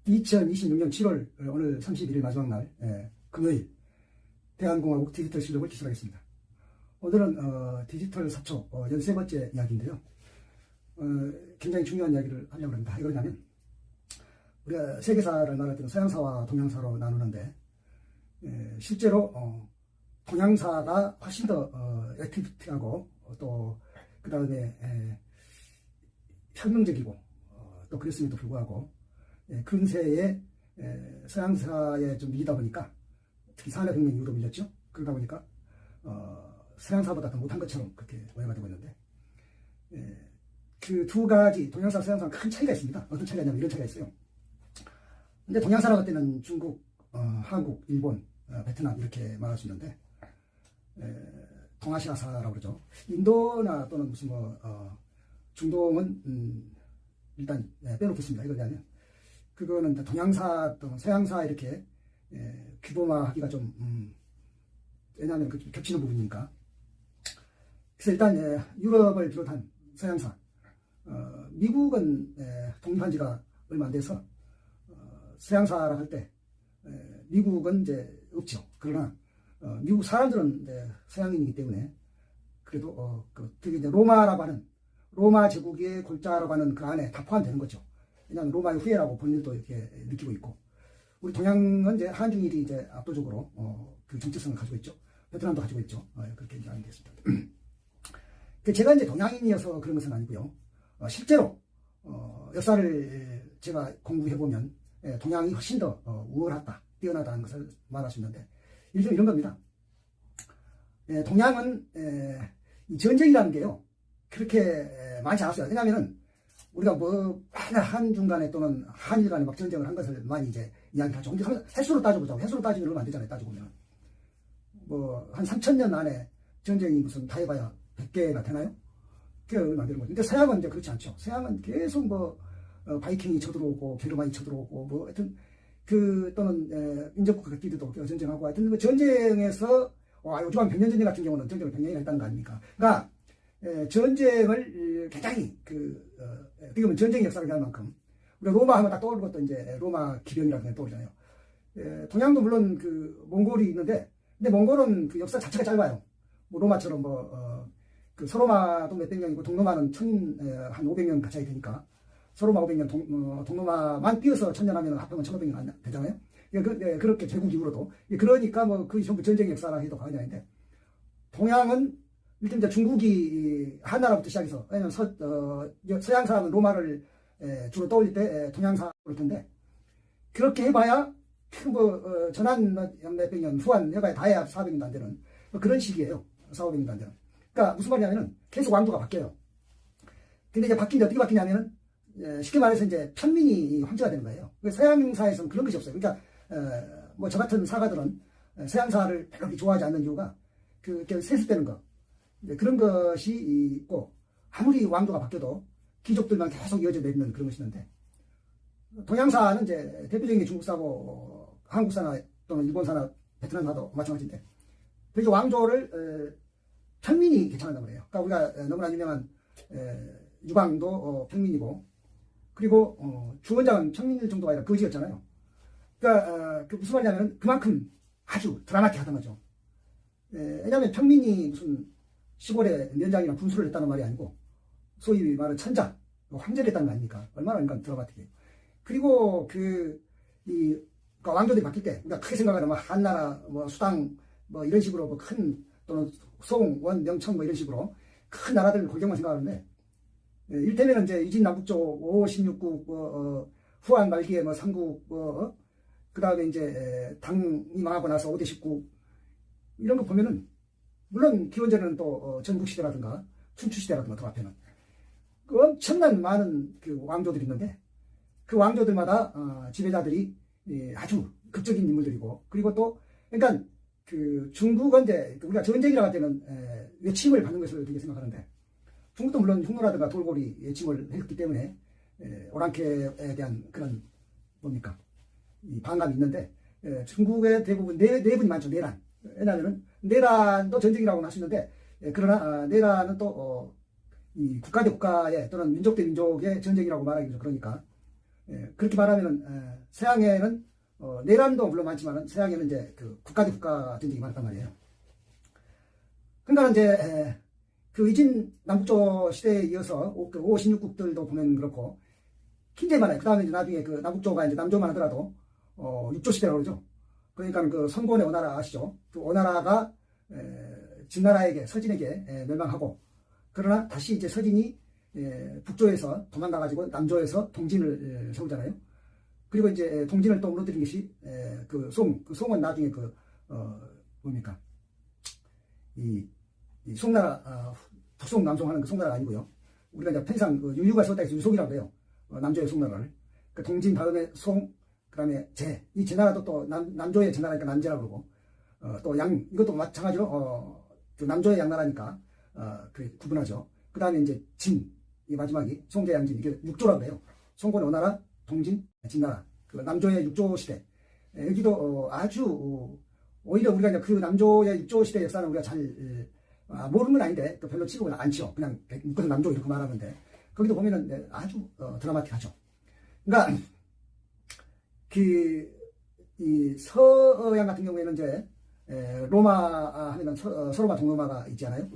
2026년 7월 오늘 31일 마지막 날 금요일 대한공화국 디지털 실록을 기술하겠습니다. 오늘은 디지털 4초 13번째 이야기인데요. 굉장히 중요한 이야기를 하려고 합니다. 왜 그러냐면 우리가 세계사를 말할 때는 서양사와 동양사로 나누는데 실제로 동양사가 훨씬 더 액티비티하고 또 그 다음에 혁명적이고 또 그랬음에도 불구하고 근세에 서양사에 좀 밀리다 보니까 특히 산업혁명 이후로 밀렸죠. 그러다 보니까 서양사보다 더 못한 것처럼 그렇게 오해가 되고 있는데 그 두 가지 동양사 서양사는 큰 차이가 있습니다. 어떤 차이가 있냐면 이런 차이가 있어요. 근데 동양사라고 할 때는 중국, 한국, 일본, 베트남 이렇게 말할 수 있는데 동아시아사라고 그러죠. 인도나 또는 무슨 중동은 일단 빼놓겠습니다. 이거 왜냐면 그거는 동양사 또는 서양사 이렇게 규범화하기가 좀 왜냐하면 그 겹치는 부분이니까. 그래서 일단 유럽을 비롯한 서양사, 미국은 독립한 지가 얼마 안 돼서 서양사라 할 때 미국은 이제 없죠. 그러나 미국 사람들은 서양인이기 때문에 그래도 특히 이제 로마라고 하는 로마 제국의 골자라고 하는 그 안에 다 포함되는 거죠. 왜냐하면 로마의 후예라고 본인도 이렇게 느끼고 있고, 우리 동양은 이제 한중일이 이제 압도적으로 그 정체성을 가지고 있죠. 베트남도 가지고 있죠. 그렇게 이제 알게 됐습니다. 제가 이제 동양인이어서 그런 것은 아니고요. 실제로 역사를 제가 공부해 보면 동양이 훨씬 더 우월하다, 뛰어나다는 것을 말할 수 있는데, 예를 들면 이런 겁니다. 동양은 이 전쟁이라는 게요 그렇게 많지 않았어요. 왜냐하면은 우리가 한중 간에 또는 한일 간에 막 전쟁을 한 것을 많이 이제 이야기하죠. 근데 횟수로 따져보자고. 횟수로 따지면 얼마 안 되잖아요. 따져보면 한 3000년 안에 전쟁이 무슨 다 해봐야 100개가 되나요? 그게 얼마 안 되는 거죠. 근데 서양은 이제 그렇지 않죠. 서양은 계속 바이킹이 쳐들어오고 게르만이 쳐들어오고 하여튼 또는 인접국가끼리도 전쟁하고 하여튼 전쟁에서 요즘 한 100년 전쟁 같은 경우는 전쟁을 100년이나 했다는 거 아닙니까? 그러니까 전쟁을 굉장히 어떻게 보면 전쟁 역사를 할 만큼 우리가 로마 하면 딱 떠오르는 것도 이제 로마 기병이라는 게 떠오르잖아요. 동양도 물론 그 몽골이 있는데, 근데 몽골은 그 역사 자체가 짧아요. 로마처럼 그 서로마도 몇백 명이고 동로마는 한 500명 가까이 되니까 서로마 500년, 동로마만 뛰어서 1000년 하면 합하면 1500년 안 되잖아요. 그렇게 제국 이후로도. 그러니까 그 전부 전쟁 역사라 해도 과언이 아닌데, 동양은 일단 이제 중국이 한나라부터 시작해서, 왜냐면 서양 사람은 로마를 주로 떠올릴 때 동양사로 볼 텐데, 그렇게 해봐야 전한 몇백 년 후한 해봐야 다 해야 400년도 안 되는 그런 시기예요. 400~500년도 안 되는. 그러니까 무슨 말이냐면은 계속 왕조가 바뀌어요. 근데 이제 바뀐 게 어떻게 바뀌냐면은 쉽게 말해서 이제 편민이 황제가 되는 거예요. 서양사에서는 그런 것이 없어요. 그러니까 저 같은 사가들은 서양사를 별로 좋아하지 않는 이유가 세습되는 거, 그런 것이 있고, 아무리 왕조가 바뀌어도 귀족들만 계속 이어져 내리는 그런 것이 있는데, 동양사는 이제 대표적인 게 중국사고 한국사나 또는 일본사나 베트남사도 마찬가지인데, 되게 왕조를 편민이 개창한단 말이에요. 그러니까 우리가 너무나 유명한 유방도 편민이고, 그리고 주원장은 편민일 정도가 아니라 거지였잖아요. 그러니까 무슨 말이냐면 그만큼 아주 드라마틱하단 말이죠. 왜냐하면 편민이 무슨 시골에 면장이나 군수를 했다는 말이 아니고 소위 말하는 천자, 황제를 했다는 거 아닙니까? 얼마나 인간 드라마틱해요. 그리고 그러니까 왕조들이 바뀔 때, 그러니까 크게 생각하면 한나라, 수당, 이런 식으로 큰, 또는 송, 원, 명청 이런 식으로 큰 나라들 골격만 생각하는데, 일테면은 이제 이진남북조 5, 16국, 후한 말기에 삼국, 그 다음에 이제 당이 망하고 나서 5대 19, 이런 거 보면은, 물론 기원전에는 또 전국시대라든가 춘추시대라든가 더 앞에는 엄청난 많은 그 왕조들이 있는데, 그 왕조들마다 지배자들이 아주 극적인 인물들이고, 그리고 또 그러니까 그 중국은 이제 우리가 전쟁이라고 할 때는 외침을 받는 것을 되게 생각하는데, 중국도 물론 흉노라든가 돌고리 외침을 했기 때문에 오랑캐에 대한 그런 뭡니까 이 반감이 있는데, 중국의 대부분 내분이 많죠. 내란. 왜냐하면은 내란도 전쟁이라고는 할 수 있는데, 그러나 내란은 또 이 국가 대 국가의 또는 민족 대 민족의 전쟁이라고 말하기도 그러니까 그렇게 말하면은 서양에는 내란도 물론 많지만 서양에는 이제 그 국가 대 국가 전쟁이 많단 말이에요. 그러니까 이제 그 이진 남북조 시대에 이어서 그 5, 16국들도 보면 그렇고 굉장히 많아요. 그 다음에 이제 나중에 그 남북조가 이제 남조만 하더라도 6조 시대라고 그러죠. 그러니까 그 선권의 오나라 아시죠? 그 오나라가 진나라에게 서진에게 멸망하고, 그러나 다시 이제 서진이 북조에서 도망가가지고 남조에서 동진을 세우잖아요. 그리고 이제 동진을 또 무너뜨린 것이 그 송은 나중에 뭡니까? 이 송나라, 북송 남송 하는 그 송나라가 아니고요. 우리가 이제 편의상 윤류가 세웠다 해서 유송이라고 해요. 남조의 송나라를. 그 동진 다음에 송, 그 다음에 제. 이 제나라도 또 남조의 제나라니까 남제라고 그러고, 또 이것도 마찬가지로, 그 남조의 양나라니까, 그 구분하죠. 그 다음에 이제 진, 이 마지막이 송제 양진, 이게 6조라고 해요. 송권 오나라, 동진, 진나라. 그 남조의 6조 시대. 여기도 아주, 오히려 우리가 이제 그 남조의 6조 시대 역사는 우리가 잘, 모르는 건 아닌데, 또 별로 치고 안 치요. 그냥 묶어서 남조 이렇게 말하는데, 거기도 보면은 아주 드라마틱하죠. 그러니까, 이 서양 같은 경우에는 이제, 로마 하면은 서로마 동로마가 있지 않아요?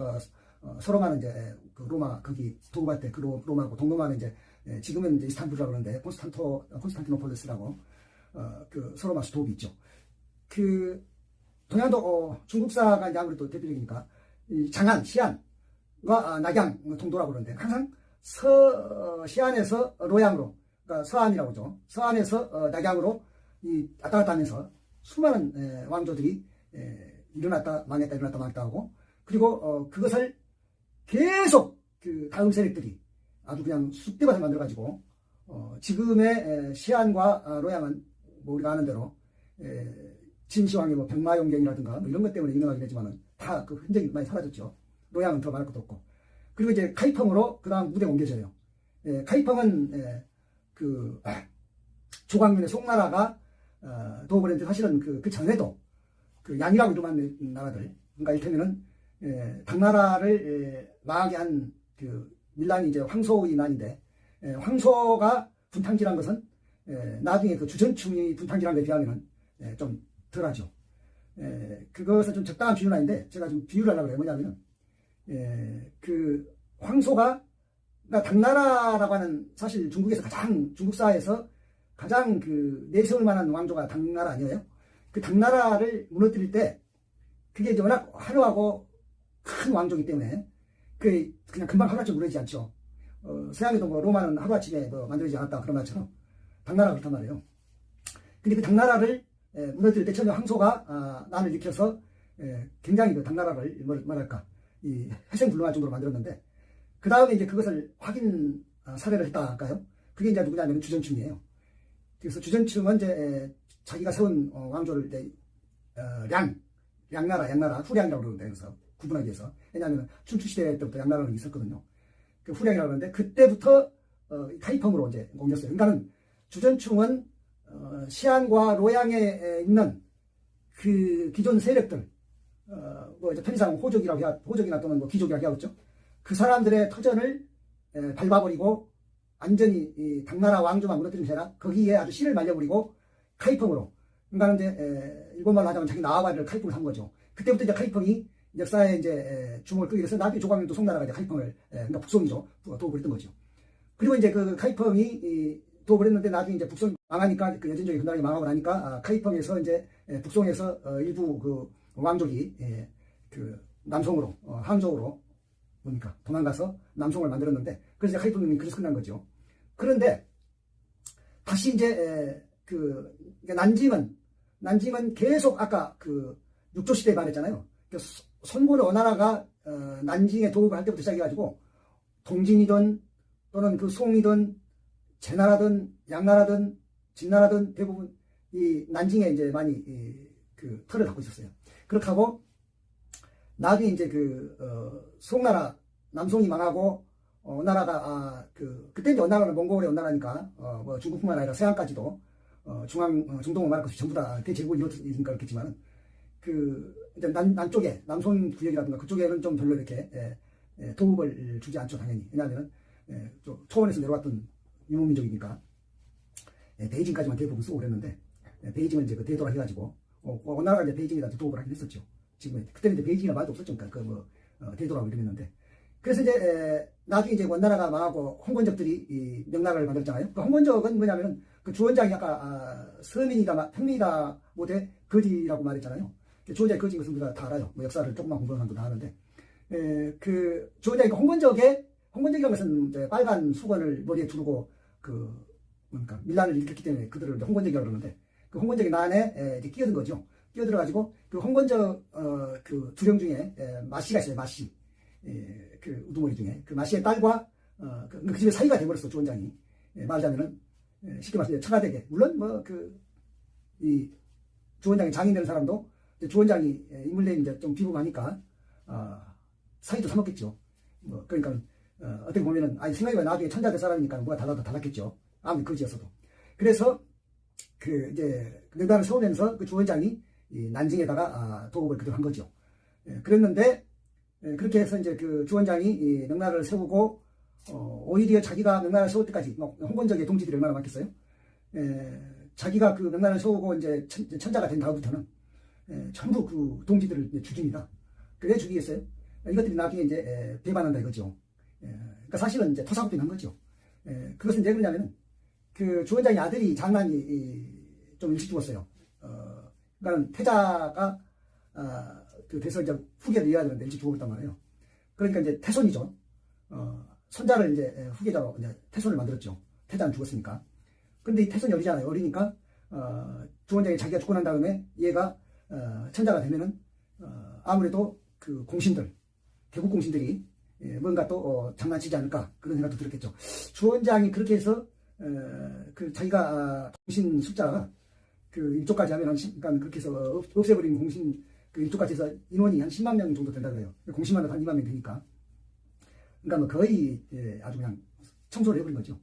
서로마는 이제 그 로마 거기 도읍할 때 그 로마고, 동로마는 이제 지금은 이제 이스탄불이라고 그러는데 콘스탄티노폴리스라고 그 서로마 수도읍이 있죠. 그 동양도 중국사가 이제 아무래도 대표적이니까 이 장안, 시안과 낙양 동도라고 그러는데, 항상 시안에서 로양으로, 그러니까 서안이라고 하죠. 서안에서 낙양으로 이 왔다 갔다 하면서 수많은 왕조들이 일어났다 망했다 일어났다 망했다 하고, 그리고 그것을 계속 그 다음 세력들이 아주 그냥 쑥대밭을 만들어 가지고 지금의 시안과 로양은 뭐 우리가 아는 대로 진시황의 뭐 병마용경이라든가 뭐 이런 것 때문에 유명하긴 했지만은 다 그 흔적이 많이 사라졌죠. 로양은 더 말할 것도 없고. 그리고 이제 카이펑으로 그 다음 무대가 옮겨져요. 카이펑은 그 조광민의 송나라가 도읍을 했는데, 사실은 그 전에도 그 양이라고 이름한 나라들, 그러니까 이를테면은 당나라를 망하게 한 그 밀란이 이제 황소의 난인데, 황소가 분탕질한 것은 나중에 그 주전충이 분탕질한 것에 비하면은 좀 덜하죠. 그것은 좀 적당한 비유는 아닌데 제가 좀 비유를 하려고 해요. 뭐냐면은 그 황소가, 그러니까 당나라라고 하는, 사실 중국사에서 가장 그 내세울 만한 왕조가 당나라 아니에요? 그 당나라를 무너뜨릴 때 그게 이제 워낙 화려하고 큰 왕조이기 때문에 그냥 금방 하루아침에 무너지지 않죠. 서양에도 뭐 로마는 하루아침에 뭐 만들어지지 않았다 그런 말처럼 당나라가 그렇단 말이에요. 근데 그 당나라를 무너뜨릴 때 처음에 황소가 난을 일으켜서 굉장히 그 당나라를 뭐랄까 이 회생불능할 정도로 만들었는데, 그 다음에 이제 그것을 확인 사례를 했다 할까요? 그게 이제 누구냐면 주전충이에요. 그래서 주전충은 이제 자기가 세운 왕조를 이제 양나라 후량이라고 그러는데, 그래서 구분하기 위해서. 왜냐하면 춘추시대 때부터 양나라는 있었거든요. 그 후량이라고 그러는데 그때부터 카이펑으로 이제 옮겼어요. 그러니까는 주전충은 시안과 로양에 있는 그 기존 세력들, 뭐 이제 편의상 호족이나 또는 뭐 귀족이라고 하겠죠. 그 사람들의 터전을 밟아버리고 완전히 이 당나라 왕조만 무너뜨린 게 아니라 거기에 아주 씨를 말려버리고 카이펑으로, 그러니까 이제 일본말로 하자면 자기 나와바리를 카이펑을 산 거죠. 그때부터 이제 카이펑이 역사에 이제 주목을 끄게 돼서 나중에 조광민도 송나라가 이제 카이펑을, 그러니까 북송이죠. 도읍을 했던 거죠. 그리고 이제 그 카이펑이 도읍을 했는데 나중에 이제 북송이 망하니까, 그 여진족이 그 나라에 망하고 나니까 카이펑에서 이제 북송에서 일부 그 왕족이 그 남송으로, 항저우로 뭡니까 도망가서 남송을 만들었는데, 그래서 카이펑이 그래서 끝난 거죠. 그런데 다시 이제 난징은 계속 아까 그 6조 시대에 말했잖아요. 선골의 원나라가 난징에 도읍을 할 때부터 시작해가지고 동진이든 또는 그 송이든 제나라든 양나라든 진나라든 대부분 이 난징에 이제 많이 그 털을 갖고 있었어요. 그렇게 하고 나중에 이제 송나라 남송이 망하고 원나라가 그때 이제 원나라는 몽골의 원나라니까 뭐 중국뿐만 아니라 서양까지도 중동을 말할 것이 전부 다 대제국을 이루었으니까 그렇겠지만은 이제 남쪽에 남송 구역이라든가 그쪽에는 좀 별로 이렇게 도움을 주지 않죠, 당연히. 왜냐하면 초원에서 내려왔던 유목민족이니까. 베이징까지만 대부분 쓰고 그랬는데, 베이징은 이제 그 대도라 해가지고, 원나라가 이제 베이징에다 도읍을 하긴 했었죠. 지금, 그때는 이제 베이징이라 말도 없었죠. 그러니까 대도라고 이러겠는데. 그래서 이제, 나중에 이제 원나라가 망하고 홍건적들이 이 명나라를 만들었잖아요. 그 홍건적은 뭐냐면은, 그 주원장이 아까, 서민이다, 평민이다 못해 거지라고 말했잖아요. 주원장이 거지인 것은 우리가 다 알아요. 뭐 역사를 조금만 공부한 사람도 다 아는데. 그 주원장이 홍건적이라는 것은 이제 빨간 수건을 머리에 두르고 그러니까 밀란을 일으켰기 때문에 그들을 홍건적이라고 그러는데, 그 홍건적이 난에 이제 끼어든 거죠. 끼어들어가지고 그 홍건적 그 두령 중에 마씨가 있어요. 마씨. 그 우두머리 중에 그 마씨의 딸과 그 집에 사이가 돼버렸어. 주원장이. 말하자면은 쉽게 말해서 처가되게, 물론 뭐 이 주원장이 장인 되는 사람도 주원장이 인물내이 이제 좀 비범하니까 사이도 사먹겠죠. 뭐 그러니까 어떻게 보면은 생각해보면 나중에 천자 될 사람이니까 뭐가 달랐겠죠. 아무리 거지였어도. 그래서 그 이제 명단을 세우면서 그 주원장이 이 난징에다가 도읍을 그대로 한 거죠. 그랬는데 그렇게 해서 이제 그 주원장이 이 명나라를 세우고 오히려 자기가 명나라를 세울 때까지 홍건적의 동지들이 얼마나 많겠어요? 자기가 그 명나라를 세우고 이제 천자가 된 다음부터는 전부 그 동지들을 죽입니다. 왜 죽이겠어요? 이것들이 나중에 이제 배반한다 이거죠. 그러니까 사실은 이제 토사구팽 한 거죠. 그것은 왜 그러냐면은 그 주원장의 아들이 장난이 좀 일찍 죽었어요. 그러니까 태자가 그 돼서 이제 후계를 이어야 되는데 일찍 죽었단 말이에요. 그러니까 이제 태손이죠. 손자를 이제 후계자로 이제 태손을 만들었죠. 태자는 죽었으니까. 근데 이 태손이 어리잖아요. 어리니까 주원장이 자기가 죽고 난 다음에 얘가 천자가 되면은 아무래도 그 공신들, 개국 공신들이 뭔가 또 장난치지 않을까 그런 생각도 들었겠죠. 주원장이 그렇게 해서 그 자기가 공신 숫자가 그 일조까지 하면 그러니까 그렇게 해서 없애버린 공신 그 일조까지 해서 인원이 한 10만 명 정도 된다 그래요. 공신만 한 2만 명 되니까. 그러니까 뭐 거의 아주 그냥 청소를 해버린 거죠.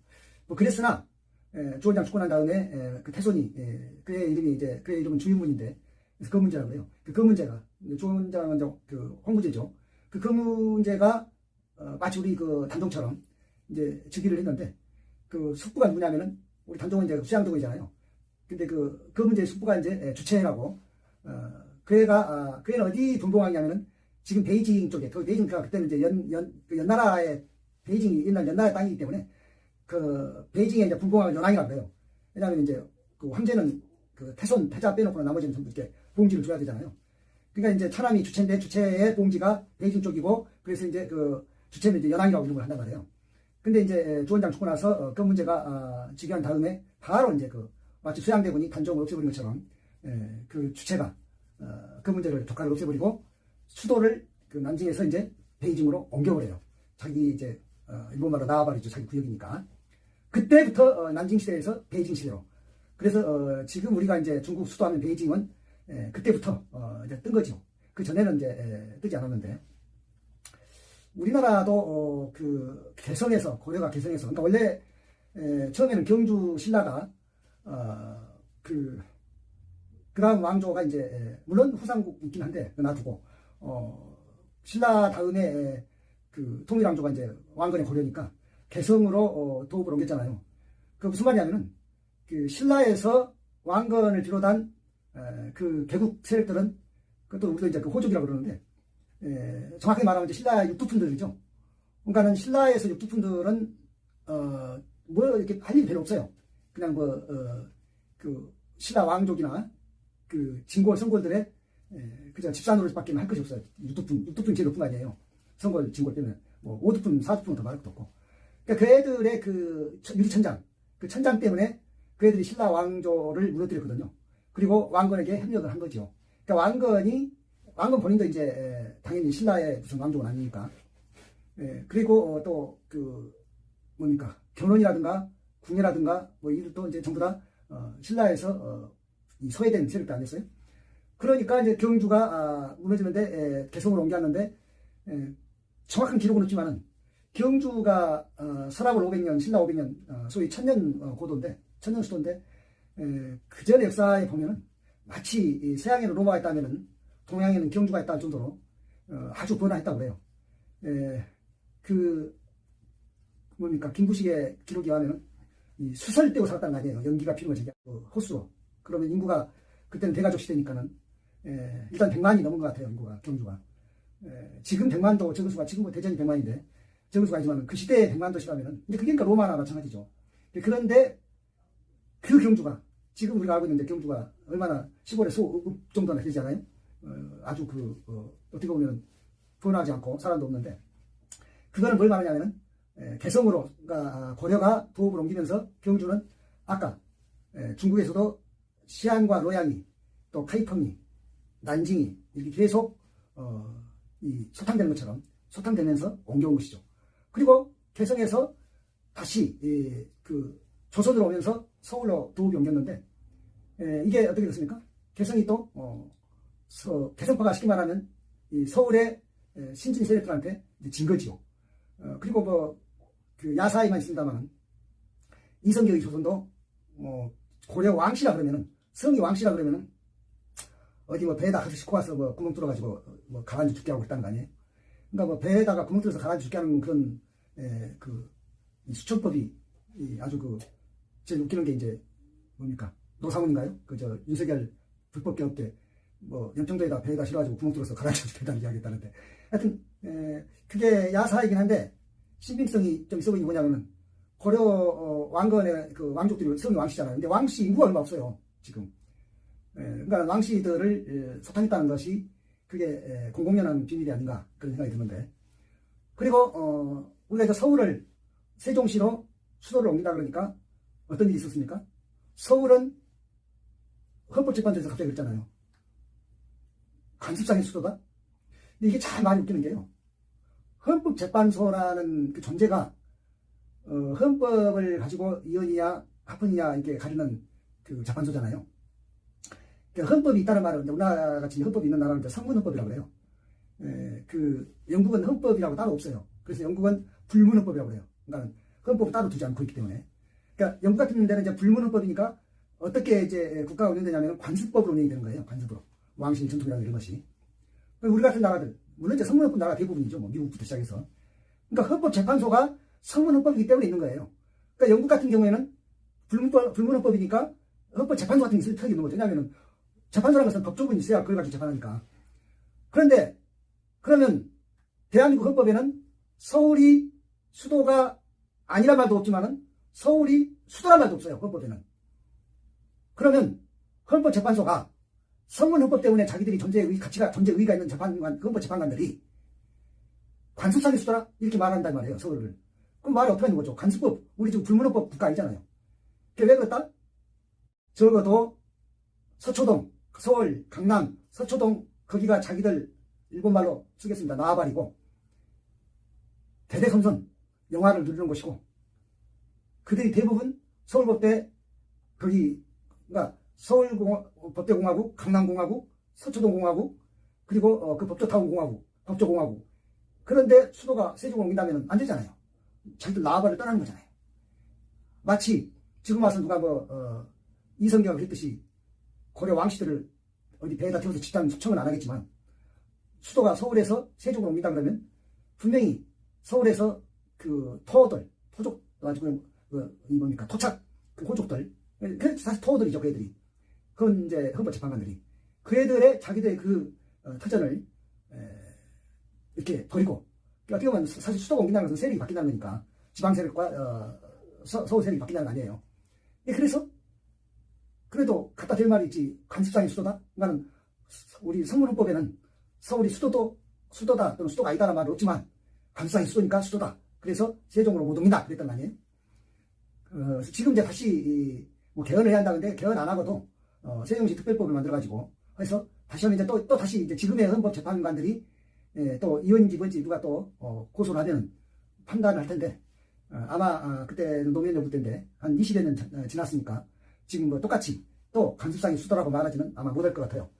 뭐 그랬으나 주원장 죽고 난 다음에 그 태손이 그의 이름은 주인문인데 그래서 그 문제라고 해요. 그 문제가 주원장은 그 홍문제죠. 그 문제가 마치 우리 그 단종처럼 이제 즉위를 했는데 그 숙부가 누구냐면은 우리 단종은 이제 수양동이잖아요. 근데 그 문제의 숙부가 이제 주체라고 그애는 어디 분봉하냐면은 지금 베이징 쪽에 그 베이징가 그때는 이제 연나라의 베이징이 옛날 연나라의 땅이기 때문에 그 베이징에 이제 분봉하는 연왕이라고 해요. 왜냐하면 이제 그 황제는 그 태자 빼놓고는 나머지는 전부 이렇게 봉지를 줘야 되잖아요. 그러니까 이제 차남이 주체인데 주체의 봉지가 베이징 쪽이고 그래서 이제 그 주체는 이제 연왕이라고 이런 걸 한단 말이에요. 근데 이제 주원장 죽고 나서 그 문제가 즉위한 다음에 바로 이제 그 마치 수양대군이 단종을 없애버린 것처럼 그 주체가 그 문제를 독가를 없애버리고 수도를 그 난징에서 이제 베이징으로 옮겨버려요. 자기 이제 일본말로 나와버리죠. 자기 구역이니까. 그때부터 난징 시대에서 베이징 시대로. 그래서 지금 우리가 이제 중국 수도하면 베이징은 그때부터 이제 뜬 거죠. 그 전에는 이제 뜨지 않았는데 우리나라도 그 개성에서 고려가 개성에서 그러니까 원래 처음에는 경주 신라가 그 다음 왕조가 이제 물론 후삼국 있긴 한데 놔두고 신라 다음에 그 통일왕조가 이제 왕건의 고려니까 개성으로 도읍을 옮겼잖아요. 그 무슨 말이냐면은 그 신라에서 왕건을 비롯한 그 개국 세력들은 그것도 우리도 이제 그 호족이라고 그러는데 정확하게 말하면 이제 신라 육두푼들이죠. 그러니까는 신라에서 육두푼들은 뭐 이렇게 할 일이 별로 없어요. 그냥 그 신라 왕족이나 그 진골 선골들의 그저 집사노릇밖에 할 것이 없어요. 육두푼이 제일 높은 거 아니에요. 선골 진골 빼면 뭐 5두푼 4두푼은 더 말할 것도 없고. 그러니까 그 애들의 그 유리천장 그 천장 때문에 그 애들이 신라 왕조를 무너뜨렸거든요. 그리고 왕건에게 협력을 한 거죠. 그러니까 왕건 본인도 이제 당연히 신라의 무슨 왕족은 아니니까. 그리고 또 그 뭡니까 견훤이라든가 궁예라든가 뭐 이들도 이제 전부 다 신라에서 이 소외된 세력도 아니었어요. 그러니까 이제 경주가 무너지는데 개성으로 옮겼는데 정확한 기록은 없지만은 경주가 서라벌 500년, 신라 500년, 소위 천년 고도인데 천년 수도인데 그 전의 역사에 보면은 마치 서양에는 로마가 있다면은 동양에는 경주가 있다 할 정도로 아주 번화했다고 그래요. 그 뭡니까 김구식의 기록에 하면은 이 수설 떼고 살았다는 거 아니에요. 연기가 피는 거지. 호수로. 그러면 인구가 그때는 대가족 시대니까는 일단 100만이 넘은 것 같아요. 인구가 경주가. 지금 100만도 적은 수가 지금 뭐 대전이 100만인데 적은 수가 아니지만 그 시대에 100만도시라면은 이제 그게 그러니까 로마나 마찬가지죠. 그런데 그 경주가 지금 우리가 알고 있는데 경주가 얼마나 시골의 소읍 정도나 되잖아요. 아주 어떻게 보면 분하지 않고 사람도 없는데 그거는 뭘 말하냐면은 개성으로 그러니까 고려가 도읍을 옮기면서 경주는 아까 중국에서도 시안과 로양이 또 카이펑이 난징이 이렇게 계속 이 소탕되는 것처럼 소탕되면서 옮겨온 것이죠. 그리고 개성에서 다시 그 조선으로 오면서 서울로 도읍이 옮겼는데 이게 어떻게 됐습니까? 개성이 또 개성파가 쉽게 말하면 이 서울의 신진 세력들한테 진 거지요. 그리고 그 야사이만 있습니다만 이성계의 조선도 고려 왕씨라 그러면은 성이 왕씨라 그러면은 어디 배에다 가서 싣고 와서 구멍 뚫어가지고 가라앉아 죽게 하고 그랬다는 거 아니에요? 그러니까 배에다가 구멍 뚫어서 가라앉아 죽게 하는 그런 이 수천법이 아주 제일 웃기는 게 이제 뭡니까? 노상훈인가요? 윤석열 불법 개업 때 염청도에다 배에다 실어가지고 구멍 뚫어서 가라앉아 죽게 한다는 이야기 했다는데 하여튼 그게 야사이긴 한데 신빙성이 좀 있어 보이는 게 뭐냐면은 고려 왕건의 그 왕족들이 성이 왕씨잖아요. 근데 왕씨 인구가 얼마 없어요 지금. 그러니까 왕씨들을 소탕했다는 것이 그게 공공연한 비밀이 아닌가 그런 생각이 드는데 그리고 우리가 이제 서울을 세종시로 수도를 옮긴다 그러니까 어떤 일이 있었습니까? 서울은 헌법재판소에서 갑자기 그랬잖아요. 관습상의 수도다. 근데 이게 참 많이 웃기는 게요. 헌법재판소라는 그 존재가 헌법을 가지고 이언이냐 합헌이냐 이렇게 가리는 그 재판소잖아요. 그러니까 헌법이 있다는 말은 우리나라 같이 헌법이 있는 나라는 성문헌법이라고 그래요. 그 영국은 헌법이라고 따로 없어요. 그래서 영국은 불문헌법이라고 그래요. 그러니까 헌법을 따로 두지 않고 있기 때문에. 그러니까 영국 같은 데는 이제 불문헌법이니까 어떻게 이제 국가가 운영되냐면 관습법으로 운영이 되는 거예요. 관습으로. 왕실 전통이라는 이런 것이. 우리 같은 나라들, 물론 이제 성문헌법 나라 대부분이죠. 미국부터 시작해서. 그러니까 헌법재판소가 성문헌법이기 때문에 있는 거예요. 그러니까 영국 같은 경우에는 불문헌법이니까 헌법재판소 같은 게 있을 필요가 있는 거죠. 왜냐하면 재판소라는 것은 법조문이 있어야 그걸 가지고 재판하니까. 그런데 그러면 대한민국 헌법에는 서울이 수도가 아니란 말도 없지만은 서울이 수도란 말도 없어요. 헌법에는. 그러면 헌법재판소가 성문헌법 때문에 자기들이 가치가 존재 의의가 있는 헌법재판관들이 관습상의 수도라 이렇게 말한단 말이에요. 서울을. 그럼 말이 어떻게 하는 거죠? 관습법. 우리 지금 불문헌법 국가 아니잖아요. 그게 왜 그랬다? 적어도 서초동, 서울, 강남, 서초동 거기가 자기들 일본말로 쓰겠습니다. 나와버리고 대대손손 영화를 누리는 곳이고 그들이 대부분 서울법대 거기 그러니까 서울법대공화국, 강남공화국, 서초동공화국 그리고 그 법조타운공화국, 법조공화국 그런데 수도가 세종으로 옮긴다면 안 되잖아요. 자기들 나와버려 떠나는 거잖아요. 마치 지금 와서 누가 이성계가 그랬듯이 고려 왕씨들을 어디 배에다 태워서 집단 숙청은 안 하겠지만 수도가 서울에서 세종으로 옮긴다 그러면 분명히 서울에서 그 토족 가지고 이 뭡니까 토착 그 호족들 사실 토호들이죠. 그 애들이 그건 이제 헌법재판관들이 그 애들의 자기들의 그 터전을 이렇게 버리고 그러니까 어떻게 보면 사실 수도가 옮긴다는 것은 세력이 바뀐다는 거니까 지방 세력과 서울 세력이 바뀐다는 거 아니에요. 그래서 그래도 갖다 댈 말이 있지 관습상의 수도다? 나는 우리 성문헌법에는 서울이 수도다 또는 수도가 아니다라는 말은 없지만 관습상의 수도니까 수도다. 그래서 세종으로 못 옮긴다 그랬단 말이에요. 지금 이제 다시 개헌을 해야 한다는데 개헌 안 하고도 세종시 특별법을 만들어가지고 그래서 다시 하면 이제 또 다시 이제 지금의 헌법재판관들이 또 이원인지 뭔지 누가 또 고소를 하면 판단을 할 텐데 아마 그때 노무현 정부 때인데 한 20여 년 지났으니까 지금 똑같이 또 관습상의 수도라고 말하지는 아마 못할 것 같아요.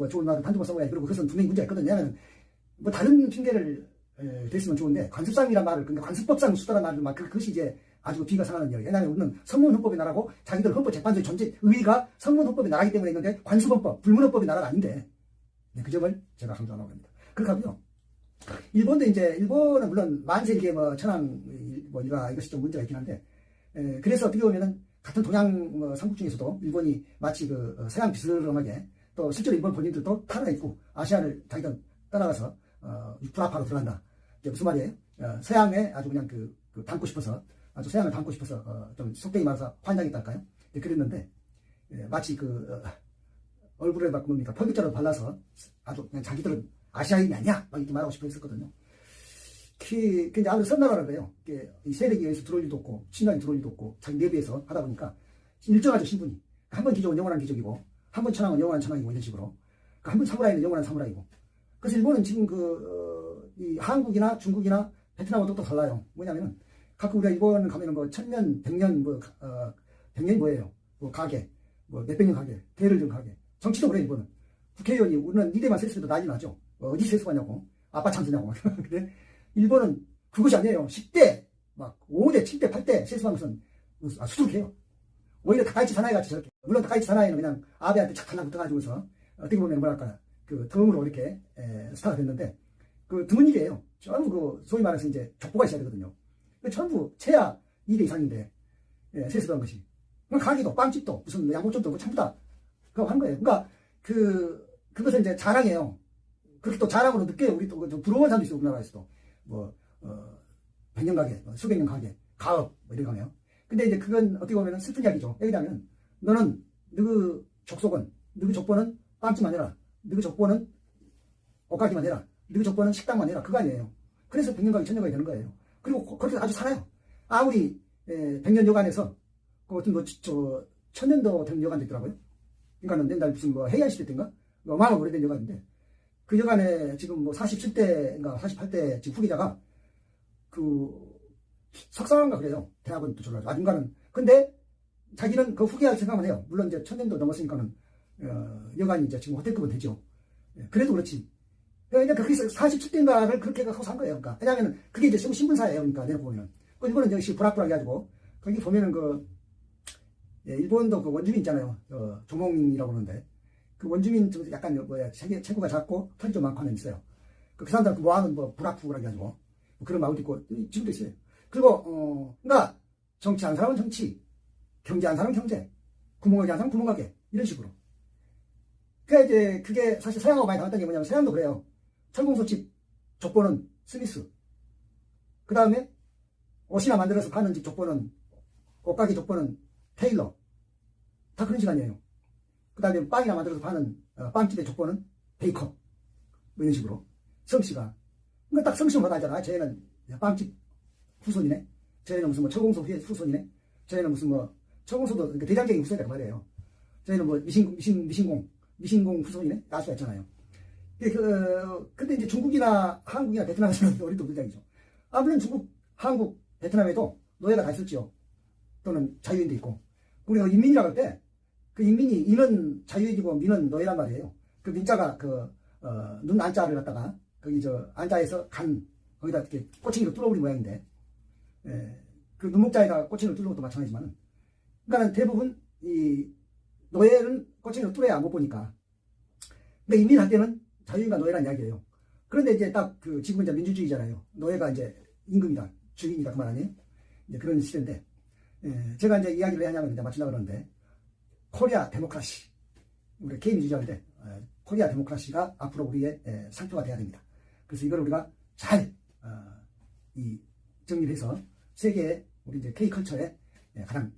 좋은 말은 한두 번 써봐야 그리고 그것은 분명히 문제가 있거든요. 왜냐하면 다른 핑계를 댔으면 좋은데 관습상이란 말을 그러니까 관습법상 수도란 말을 막 그것이 이제 아주 비가 상하는 이야기. 왜냐하면 우리는 성문헌법의 나라고 자기들 헌법재판소의 존재 의의가 성문헌법의 나라이기 때문에 있는데 관습헌법, 불문헌법의 나라가 아닌데 그 점을 제가 강조하려고 합니다. 그렇고요. 일본도 이제 일본은 물론 만세 이게 천황 일가 이것이 좀 문제가 있긴 한데 그래서 어떻게 보면은 같은 동양 삼국 중에서도 일본이 마치 그 서양 비스름하게 또 실제로 일본 본인들도 타라 있고 아시아를 자기가 따라가서 불합화로 들어간다. 이게 무슨 말이에요? 서양에 아주 그냥 담고 싶어서 아주 서양을 담고 싶어서 좀 속되게 말해서 환장했달까요? 그랬는데 마치 얼굴에 막 뭡니까 펄깃자를 발라서 아주 그냥 자기들은 아시아인이 아니야 막 이렇게 말하고 싶어 했었거든요. 이제 아무래도 선나가는 거예요. 이 세력에 의해서 들어올 일도 없고 신랑이 들어올 일도 없고 자기 내부에서 하다 보니까 일정하죠 신분이. 한 번 귀족은 영원한 귀족이고 한 번 천황은 영원한 천황이고 이런 식으로. 한 번 사무라이는 영원한 사무라이고. 그래서 일본은 지금 이 한국이나 중국이나 베트남하고 또 달라요. 뭐냐면은 가끔 우리가 일본을 가면은 뭐 1000년, 100년 100년이 뭐예요? 가게, 몇백 년 가게, 대를 든 가게. 정치도 그래 일본은. 국회의원이 우리는 니대만 세수해도 난리 나죠. 어디 세수하냐고. 아빠 참수냐고. 근데 일본은 그것이 아니에요. 10대, 5대, 7대, 8대 세수하면서 수두룩해요. 오히려 다카이치 사나이 같이 저렇게. 물론 다카이치 사나이는 그냥 아베한테 착 달라붙어가지고서 어떻게 보면 뭐랄까, 덤으로 이렇게 스타가 됐는데, 드문 일이에요. 전부 소위 말해서 이제 족보가 있어야 되거든요. 전부 최하 2대 이상인데, 세수를 한 것이. 가게도, 빵집도, 무슨 양복점도 전부 다 그거 한 거예요. 그러니까 그것을 이제 자랑해요. 그렇게 또 자랑으로 느껴요. 우리 또 부러워하는 사람도 있어요. 우리나라에서도. 100년 가게, 수백 년 가게, 가업, 이런 거네요. 근데 이제 그건 어떻게 보면 슬픈 이야기죠. 왜냐면, 너는, 너그 족속은, 너그 족보는 빵집만 해라. 너그 족보는 옷가게만 해라. 너그 족보는 식당만 해라. 그거 아니에요. 그래서 100년 가게, 1000년 가게 되는 거예요. 그리고 그렇게 아주 살아요. 아무리, 100년 여간에서, 어떤 1000년도 된 여간도 있더라고요. 그러니까는 옛날 무슨 해양 시대 때인가? 어마어마하게 오래된 여간인데, 그 여간에 지금 47대인가 48대 지금 후기자가 석사인가 그래요. 대학은 또 졸라죠. 아중간은. 근데 자기는 그 후기할 생각만 해요. 물론 이제 1000년도 넘었으니까는 여간이 이제 지금 호텔급은 되죠. 그래도 그렇지. 그러니까 거기서 47대인가를 그렇게 하고 산 거예요. 그러니까 왜냐하면 그게 이제 신분사예요. 그러니까 내가 보면은. 이거는 역시 불악불하게 가지고 거기 보면은 일본도 원주민 있잖아요. 조몽이라고 그러는데. 그 원주민 좀 약간 체구가 작고 털이 좀 많고 하는 있어요. 그 사람들은 뭐하는 불악불하게 가지고 그런 마음도 있고 지금도 있어요. 그리고 그러니까 정치 한 사람은 정치, 경제 한 사람은 경제, 구멍가게 한 사람은 구멍가게 이런 식으로. 그러니까 이제 그게 사실 서양하고 많이 닮았던 게 뭐냐면 서양도 그래요. 철공소집 족보는 스미스. 그 다음에 옷이나 만들어서 파는 집 족보는 옷가게 족보는 테일러. 다 그런 시간이에요. 그 다음에 빵이나 만들어서 파는 빵집의 족보는 베이커. 뭐 이런 식으로. 성씨가. 그러니까 딱 성씨만 받아잖아. 쟤는 빵집 후손이네. 쟤는 무슨 철공소 후손이네. 쟤는 무슨 철공소도 그러니까 대장적인 후손이란 말이에요. 쟤는 미신공 후손이네. 알 수가 있잖아요. 근데 이제 중국이나 한국이나 베트남에서는 어리도 불장이죠. 물론 중국, 한국, 베트남에도 노예가 다 있었죠. 또는 자유인도 있고. 우리가 인민이라고 할 때, 그 인민이 인은 자유인이고 민은 노예란 말이에요. 그 민자가 눈 안자를 갖다가 거기 안자에서 거기다 이렇게 꼬챙이로 뚫어버린 모양인데, 그 눈목자에다 꼬챙이로 뚫는 것도 마찬가지지만, 그러니까 대부분 이 노예는 꼬챙이로 뚫어야 못 보니까. 근데 인민한테는 자유인과 노예란 이야기예요. 그런데 이제 딱 지금은 이제 민주주의잖아요. 노예가 이제 임금이다, 주인이다 그 말 아니에요? 이제 그런 시대인데, 제가 이제 이야기를 왜 하냐면 이제 마치려고 그러는데, 코리아 데모크라시. 우리 개인주의자인데, 코리아 데모크라시가 앞으로 우리의 상표가 돼야 됩니다. 그래서 이걸 우리가 잘, 정리를 해서 세계의 우리 이제 K컬처의 가장